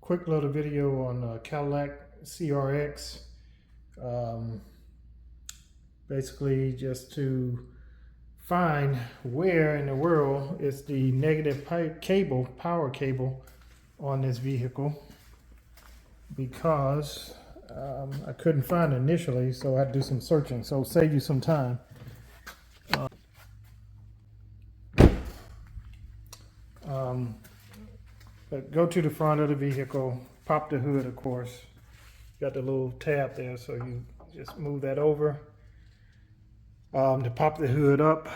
quick little video on Cadillac CRX. Basically just to find where in the world is the negative power cable on this vehicle, because I couldn't find it initially, so I had to do some searching. So save you some time. But go to the front of the vehicle, pop the hood, of course. Got the little tab there, so you just move that over to pop the hood up.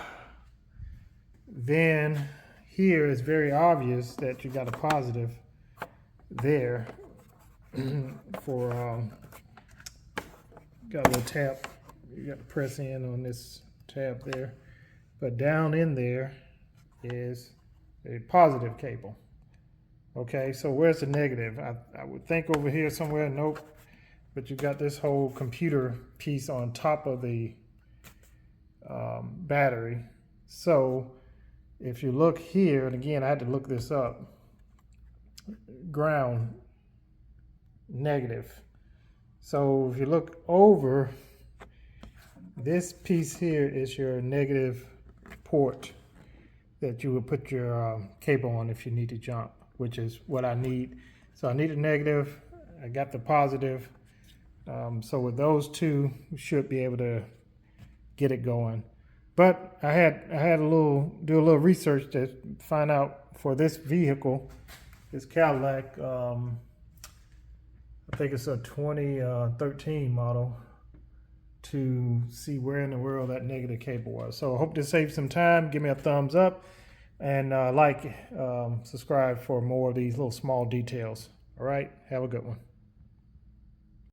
Then here it's very obvious that you got a positive there for got a little tap. You got to press in on this tab there, but down in there is a positive cable. Okay, so where's the negative? I would think over here somewhere. Nope. But you got this whole computer piece on top of the battery. So if you look here, and again I had to look this up, ground negative. So if you look over, this piece here is your negative port that you would put your cable on if you need to jump, which is what I need. So I need a negative, I got the positive. So with those two, you should be able to get it going. But I had do a little research to find out for this vehicle, this Cadillac, I think it's a 2013 model, to see where in the world that negative cable was. So I hope this saves some time. Give me a thumbs up and subscribe for more of these little small details. All right, have a good one.